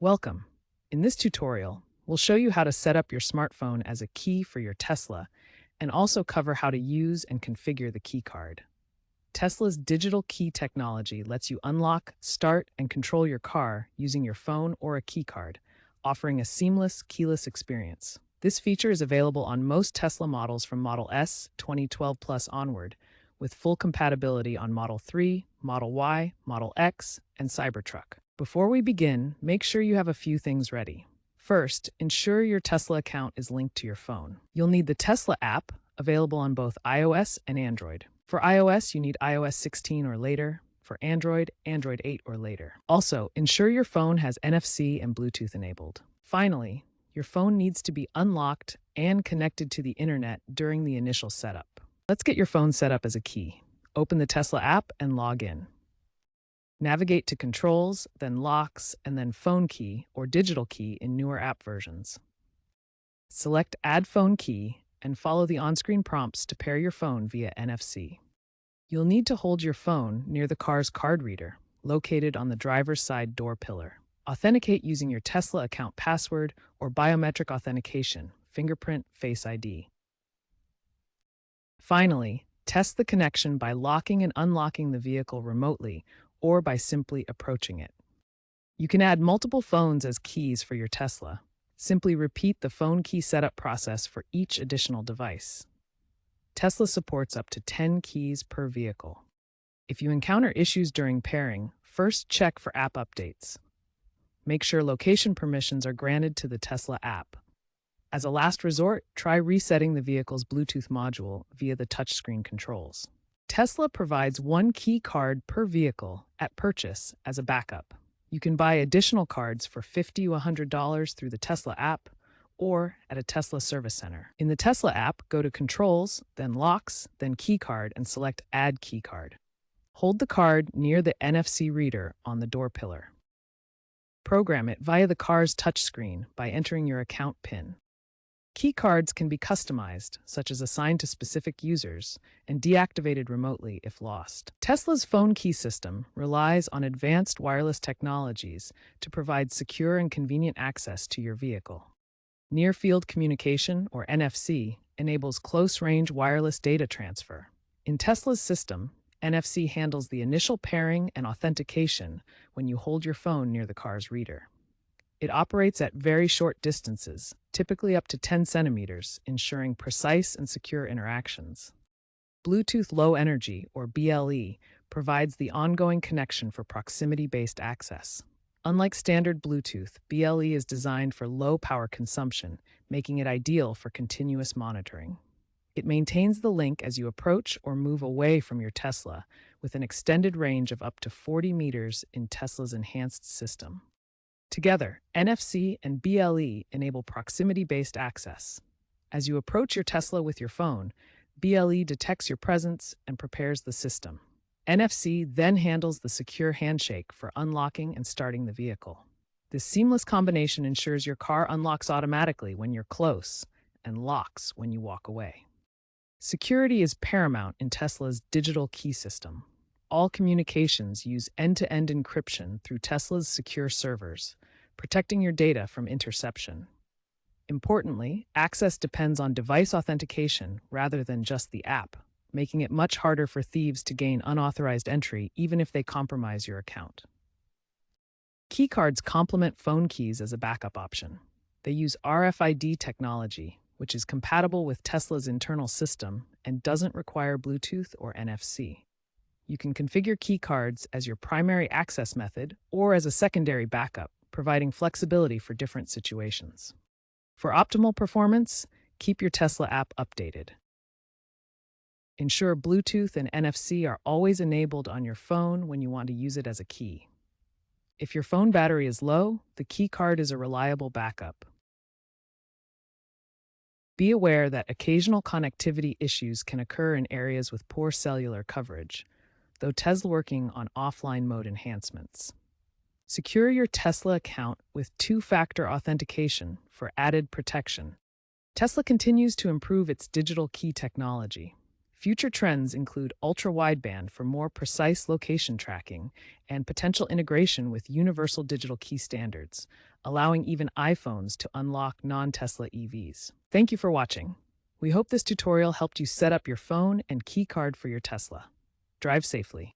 Welcome. In this tutorial, we'll show you how to set up your smartphone as a key for your Tesla and also cover how to use and configure the key card. Tesla's digital key technology lets you unlock, start, and control your car using your phone or a key card, offering a seamless, keyless experience. This feature is available on most Tesla models from Model S 2012 Plus onward, with full compatibility on Model 3, Model Y, Model X, and Cybertruck. Before we begin, make sure you have a few things ready. First, ensure your Tesla account is linked to your phone. You'll need the Tesla app, available on both iOS and Android. For iOS, you need iOS 16 or later. For Android, Android 8 or later. Also, ensure your phone has NFC and Bluetooth enabled. Finally, your phone needs to be unlocked and connected to the internet during the initial setup. Let's get your phone set up as a key. Open the Tesla app and log in. Navigate to Controls, then Locks, and then Phone Key or Digital Key in newer app versions. Select Add Phone Key and follow the on-screen prompts to pair your phone via NFC. You'll need to hold your phone near the car's card reader, located on the driver's side door pillar. Authenticate using your Tesla account password or biometric authentication, fingerprint, Face ID. Finally, test the connection by locking and unlocking the vehicle remotely or by simply approaching it. You can add multiple phones as keys for your Tesla. Simply repeat the phone key setup process for each additional device. Tesla supports up to 10 keys per vehicle. If you encounter issues during pairing, first check for app updates. Make sure location permissions are granted to the Tesla app. As a last resort, try resetting the vehicle's Bluetooth module via the touchscreen controls. Tesla provides one key card per vehicle at purchase as a backup. You can buy additional cards for $50 to $100 through the Tesla app or at a Tesla service center. In the Tesla app, go to Controls, then Locks, then Key Card, and select Add Key Card. Hold the card near the NFC reader on the door pillar. Program it via the car's touchscreen by entering your account PIN. Key cards can be customized, such as assigned to specific users, and deactivated remotely if lost. Tesla's phone key system relies on advanced wireless technologies to provide secure and convenient access to your vehicle. Near-field communication, or NFC, enables close-range wireless data transfer. In Tesla's system, NFC handles the initial pairing and authentication when you hold your phone near the car's reader. It operates at very short distances, typically up to 10 centimeters, ensuring precise and secure interactions. Bluetooth Low Energy, or BLE, provides the ongoing connection for proximity-based access. Unlike standard Bluetooth, BLE is designed for low power consumption, making it ideal for continuous monitoring. It maintains the link as you approach or move away from your Tesla, with an extended range of up to 40 meters in Tesla's enhanced system. Together, NFC and BLE enable proximity-based access. As you approach your Tesla with your phone, BLE detects your presence and prepares the system. NFC then handles the secure handshake for unlocking and starting the vehicle. This seamless combination ensures your car unlocks automatically when you're close and locks when you walk away. Security is paramount in Tesla's digital key system. All communications use end-to-end encryption through Tesla's secure servers, protecting your data from interception. Importantly, access depends on device authentication rather than just the app, making it much harder for thieves to gain unauthorized entry even if they compromise your account. Keycards complement phone keys as a backup option. They use RFID technology, which is compatible with Tesla's internal system and doesn't require Bluetooth or NFC. You can configure keycards as your primary access method or as a secondary backup, providing flexibility for different situations. For optimal performance, keep your Tesla app updated. Ensure Bluetooth and NFC are always enabled on your phone when you want to use it as a key. If your phone battery is low, the key card is a reliable backup. Be aware that occasional connectivity issues can occur in areas with poor cellular coverage, though Tesla is working on offline mode enhancements. Secure your Tesla account with two-factor authentication for added protection. Tesla continues to improve its digital key technology. Future trends include ultra-wideband for more precise location tracking and potential integration with universal digital key standards, allowing even iPhones to unlock non-Tesla EVs. Thank you for watching. We hope this tutorial helped you set up your phone and key card for your Tesla. Drive safely.